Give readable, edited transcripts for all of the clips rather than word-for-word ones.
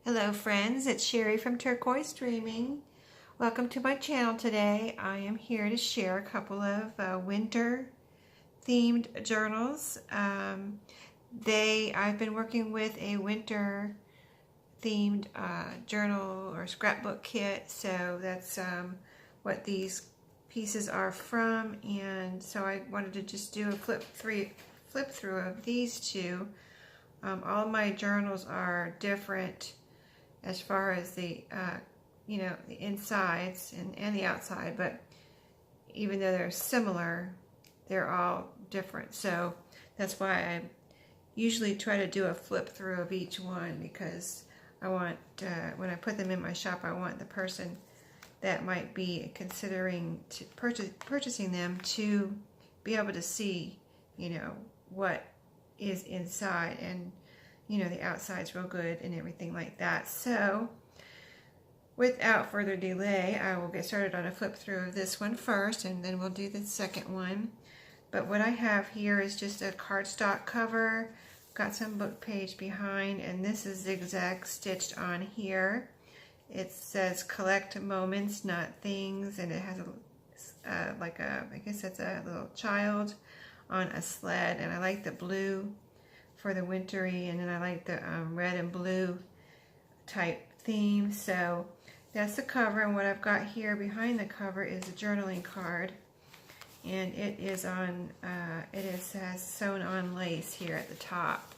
Hello friends, it's Sherry from Turquoise Dreaming. Welcome to my channel today. I am here to share a couple of winter themed journals. I've been working with a winter themed journal or scrapbook kit, so that's what these pieces are from, and so I wanted to just do a flip through of these two. All my journals are different as far as the the insides and the outside, but even though they're similar, they're all different. So that's why I usually try to do a flip through of each one, because I want, when I put them in my shop, I want the person that might be considering purchasing them to be able to see, what is inside, and the outside's real good and everything like that. So without further delay, I will get started on a flip through of this one first, and then we'll do the second one. But what I have here is just a cardstock cover, got some book page behind, and this is zigzag stitched on here. It says collect moments, not things, and it has I guess it's a little child on a sled, and I like the blue for the wintry, and then I like the red and blue type theme. So that's the cover, and what I've got here behind the cover is a journaling card, and it is on has sewn on lace here at the top.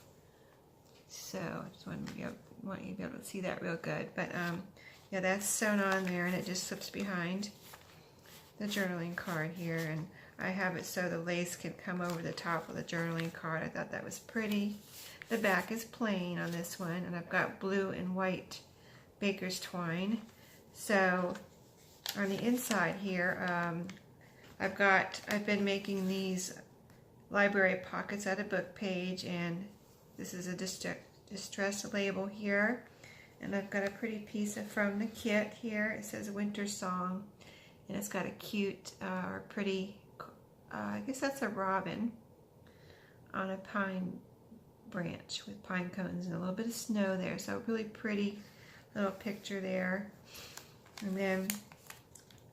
So I just want you to be able to see that real good. But yeah, that's sewn on there, and it just slips behind the journaling card here, and I have it so the lace can come over the top of the journaling card. I thought that was pretty. The back is plain on this one, and I've got blue and white baker's twine. So on the inside here, I've been making these library pockets out of book page, and this is a distress label here, and I've got a pretty piece from the kit here. It says Winter Song, and it's got a cute or pretty, I guess that's a robin on a pine branch with pine cones and a little bit of snow there. So really pretty little picture there. And then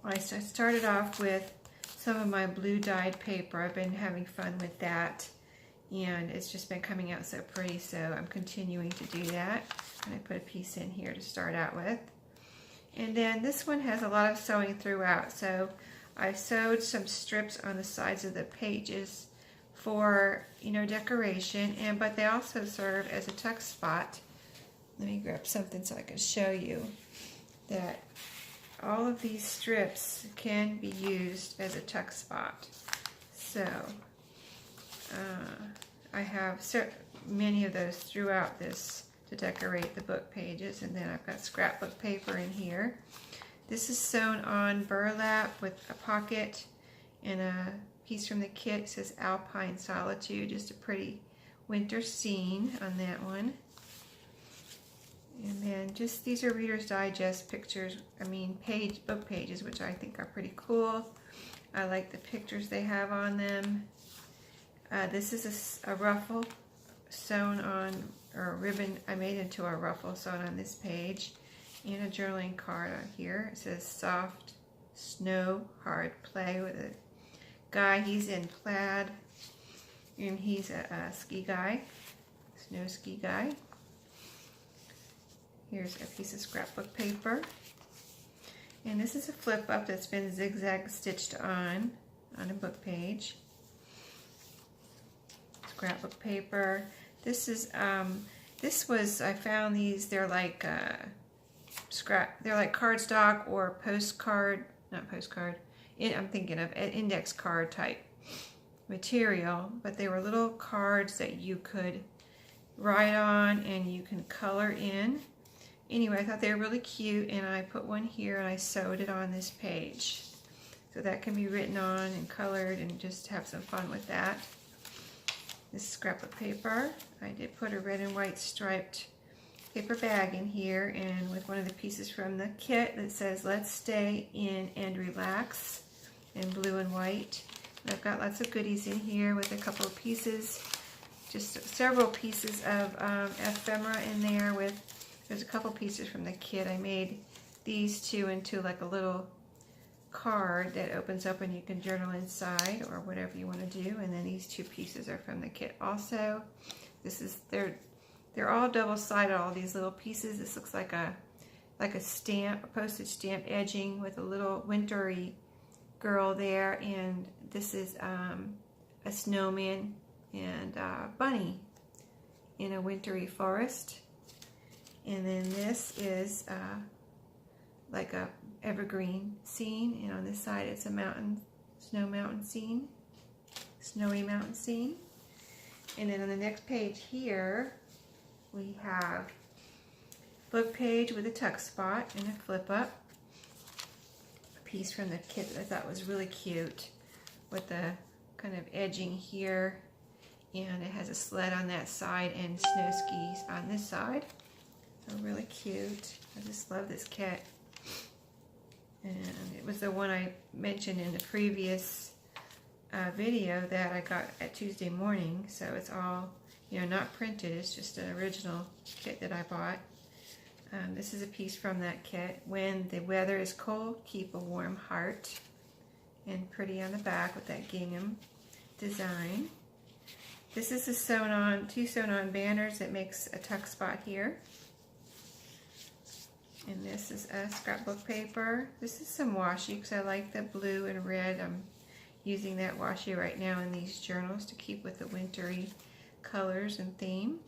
I started off with some of my blue dyed paper. I've been having fun with that, and it's just been coming out so pretty, so I'm continuing to do that. And I put a piece in here to start out with. And then this one has a lot of sewing throughout, so I sewed some strips on the sides of the pages for, decoration, but they also serve as a tuck spot. Let me grab something so I can show you that all of these strips can be used as a tuck spot. So I have many of those throughout this to decorate the book pages, and then I've got scrapbook paper in here. This is sewn on burlap with a pocket, and a piece from the kit says Alpine Solitude, just a pretty winter scene on that one. And then just, these are Reader's Digest pictures, book pages, which I think are pretty cool. I like the pictures they have on them. This is a ruffle sewn on, or a ribbon I made into a ruffle sewn on this page, and a journaling card on here. It says soft snow hard play, with a guy. He's in plaid, and he's a ski guy, snow ski guy. Here's a piece of scrapbook paper, and this is a flip up that's been zigzag stitched on a book page. Scrapbook paper. This is I found these. They're like they're like cardstock or postcard, not postcard. I'm thinking of an index card type material, but they were little cards that you could write on and you can color in. Anyway, I thought they were really cute, and I put one here and I sewed it on this page. So that can be written on and colored, and just have some fun with that. This scrapbook paper, I did put a red and white striped paper bag in here, and with one of the pieces from the kit that says let's stay in and relax, in blue and white. And I've got lots of goodies in here with a couple of pieces, just several pieces of ephemera in there, with There's a couple pieces from the kit. I made these two into like a little card that opens up and you can journal inside or whatever you want to do. And then these two pieces are from the kit also. This is they're all double-sided, all these little pieces. This looks like a stamp, a postage stamp edging with a little wintry girl there, and this is a snowman and a bunny in a wintry forest. And then this is like a evergreen scene, and on this side it's a mountain, snowy mountain scene. And then on the next page here we have book page with a tuck spot and a flip up. A piece from the kit that I thought was really cute with the kind of edging here, and it has a sled on that side and snow skis on this side. So really cute. I just love this kit. And it was the one I mentioned in the previous video that I got at Tuesday morning. So it's all, you know, not printed. It's just an original kit that I bought. This is a piece from that kit. When the weather is cold, keep a warm heart. And pretty on the back with that gingham design. This is a two sewn on banners that makes a tuck spot here. And this is a scrapbook paper. This is some washi because I like the blue and red. I'm using that washi right now in these journals to keep with the wintry colors and theme.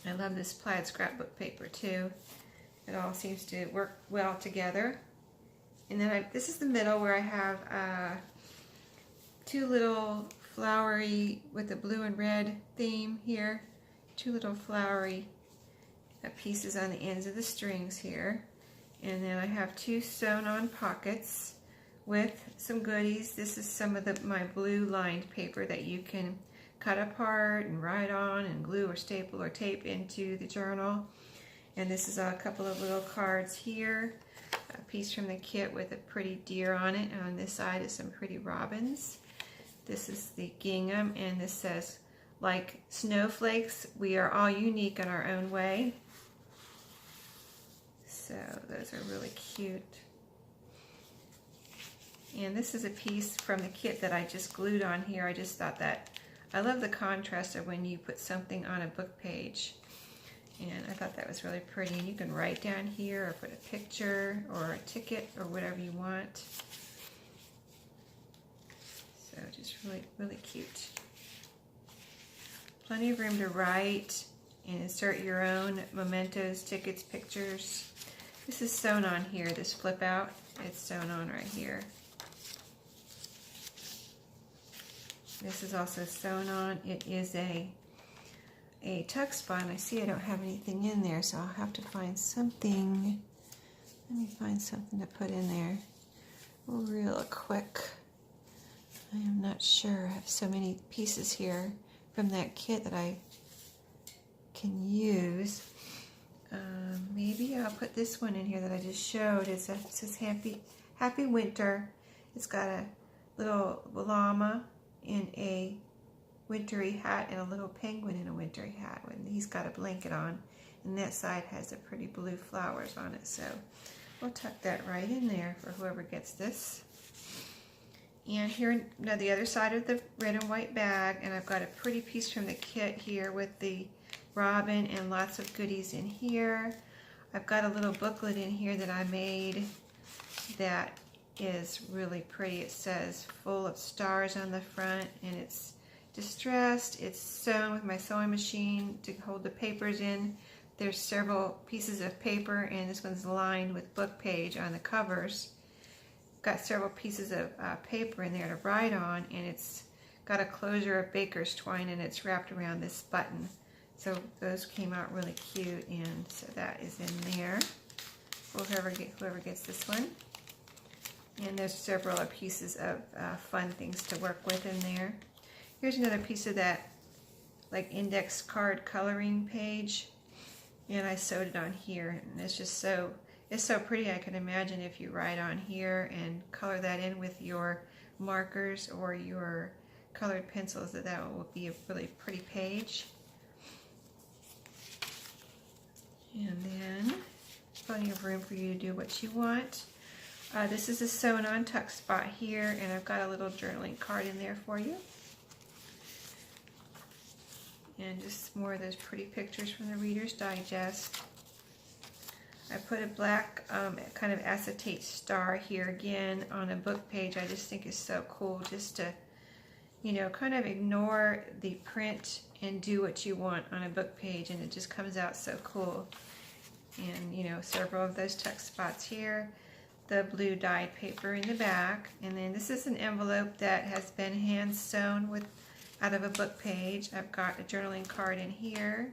I love this plaid scrapbook paper too. It all seems to work well together. And then this is the middle where I have two little flowery with the blue and red theme here. Two little flowery pieces on the ends of the strings here. And then I have two sewn on pockets with some goodies. This is some of my blue lined paper that you can cut apart and write on and glue or staple or tape into the journal. And this is a couple of little cards here. A piece from the kit with a pretty deer on it, and on this side is some pretty robins. This is the gingham, and this says, like snowflakes, we are all unique in our own way. So those are really cute. And this is a piece from the kit that I just glued on here. I just thought that I love the contrast of when you put something on a book page. And I thought that was really pretty. And you can write down here or put a picture or a ticket or whatever you want. So just really, really cute. Plenty of room to write and insert your own mementos, tickets, pictures. This is sewn on here, this flip out. It's sewn on right here. This is also sewn on. It is a tuck spot, and I see I don't have anything in there, so I'll have to find something. Let me find something to put in there real quick. I am not sure. I have so many pieces here from that kit that I can use. Maybe I'll put this one in here that I just showed. It says Happy Winter. It's got a little llama in a wintry hat and a little penguin in a wintry hat. And he's got a blanket on, and that side has the pretty blue flowers on it. So we'll tuck that right in there for whoever gets this. And here, now the other side of the red and white bag, and I've got a pretty piece from the kit here with the robin and lots of goodies in here. I've got a little booklet in here that I made that is really pretty. It says full of stars on the front, and it's distressed. It's sewn with my sewing machine to hold the papers in. There's several pieces of paper, and this one's lined with book page on the covers. Got several pieces of paper in there to write on, and it's got a closure of baker's twine, and it's wrapped around this button. So those came out really cute, and so that is in there for whoever gets this one. And there's several other pieces of fun things to work with in there. Here's another piece of that like index card coloring page, and I sewed it on here, and it's just so pretty. I can imagine if you write on here and color that in with your markers or your colored pencils, that will be a really pretty page. of room for you to do what you want. This is a sewn on tuck spot here, and I've got a little journaling card in there for you. And just more of those pretty pictures from the Reader's Digest. I put a black kind of acetate star here again on a book page. I just think it's so cool just to, you know, kind of ignore the print and do what you want on a book page, and it just comes out so cool. And, you know, several of those tuck spots here. The blue dyed paper in the back. And then this is an envelope that has been hand sewn out of a book page. I've got a journaling card in here.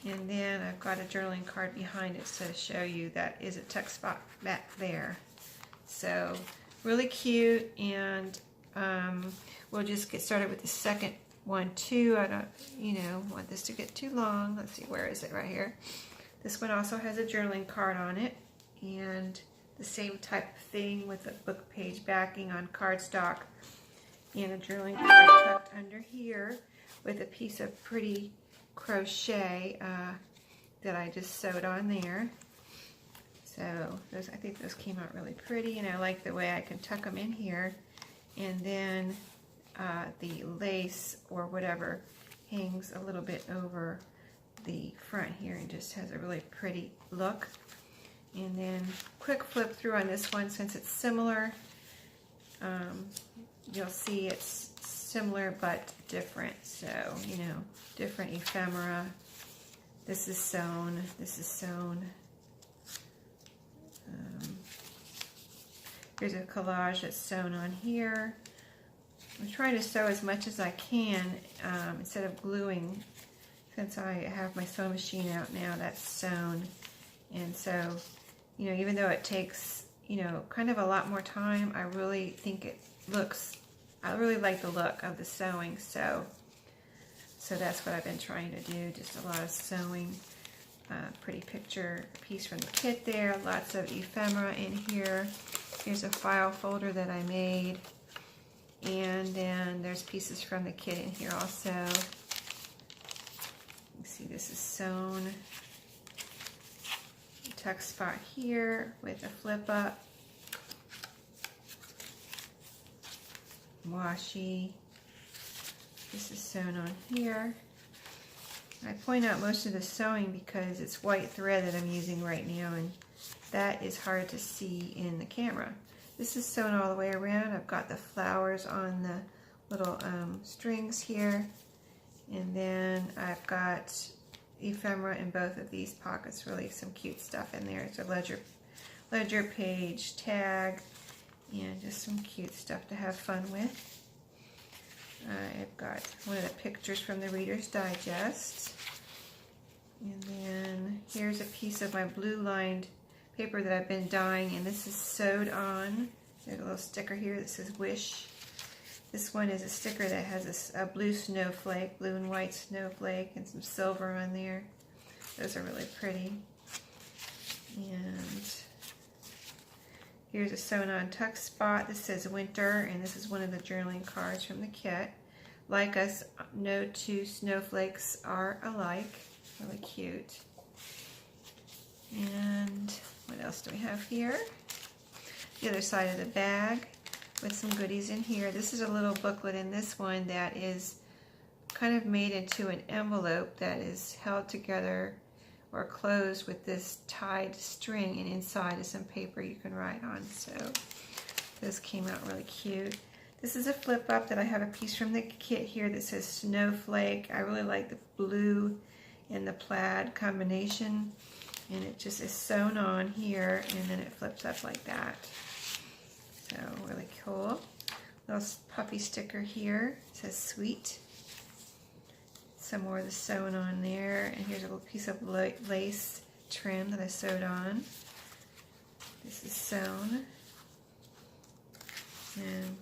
And then I've got a journaling card behind it to show you that is a tuck spot back there. So really cute, and we'll just get started with the second one too. I don't, you know, want this to get too long. Let's see, where is it? Right here. This one also has a journaling card on it, and the same type of thing with a book page backing on cardstock, and a journaling card tucked under here with a piece of pretty crochet that I just sewed on there. So those, I think those came out really pretty, and I like the way I can tuck them in here. And then the lace or whatever hangs a little bit over the front here and just has a really pretty look. And then quick flip through on this one, since it's similar. You'll see it's similar but different, so, you know, different ephemera. This is sewn, this is sewn. Here's a collage that's sewn on here. I'm trying to sew as much as I can instead of gluing, since I have my sewing machine out now that's sewn. And so, you know, even though it takes, you know, kind of a lot more time, I really think it looks, I really like the look of the sewing, so that's what I've been trying to do, just a lot of sewing. Pretty picture piece from the kit there, lots of ephemera in here. Here's a file folder that I made, and then there's pieces from the kit in here also. You see this is sewn. Tuck spot here with a flip up. Washi. This is sewn on here. I point out most of the sewing because it's white thread that I'm using right now, and that is hard to see in the camera. This is sewn all the way around. I've got the flowers on the little strings here, and then I've got ephemera in both of these pockets. Really some cute stuff in there. It's a ledger page tag, and just some cute stuff to have fun with. I've got one of the pictures from the Reader's Digest. And then here's a piece of my blue lined paper that I've been dyeing, and this is sewed on. There's a little sticker here that says Wish. This one is a sticker that has a blue snowflake, blue and white snowflake, and some silver on there. Those are really pretty. And here's a sewn on tuck spot. This says Winter, and this is one of the journaling cards from the kit. Like us, no two snowflakes are alike. Really cute. And what else do we have here? The other side of the bag with some goodies in here. This is a little booklet in this one that is kind of made into an envelope that is held together or closed with this tied string, and inside is some paper you can write on. So this came out really cute. This is a flip up that I have a piece from the kit here that says Snowflake. I really like the blue and the plaid combination, and it just is sewn on here, and then it flips up like that. So really cool. Little puppy sticker here. It says Sweet. Some more of the sewn on there, and here's a little piece of lace trim that I sewed on. This is sewn and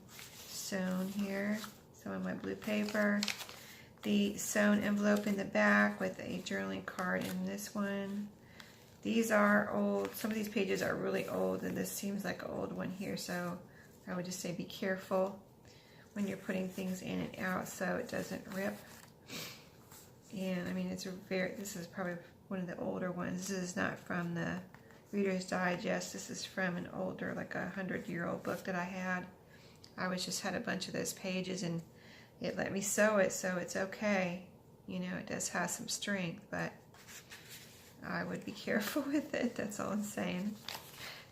sewn here. So on my blue paper, the sewn envelope in the back with a journaling card in this one. These are old. Some of these pages are really old, and this seems like an old one here, so I would just say be careful when you're putting things in and out so it doesn't rip. And I mean, this is probably one of the older ones. This is not from the Reader's Digest. This is from an older, like a 100-year-old book that I had. I just had a bunch of those pages, and it let me sew it, so it's okay. You know, it does have some strength, but I would be careful with it. That's all I'm saying.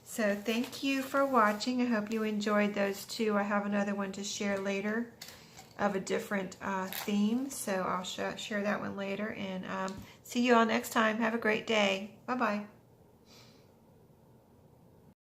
So thank you for watching. I hope you enjoyed those two. I have another one to share later of a different theme, so I'll share that one later. And see you all next time. Have a great day. Bye-bye.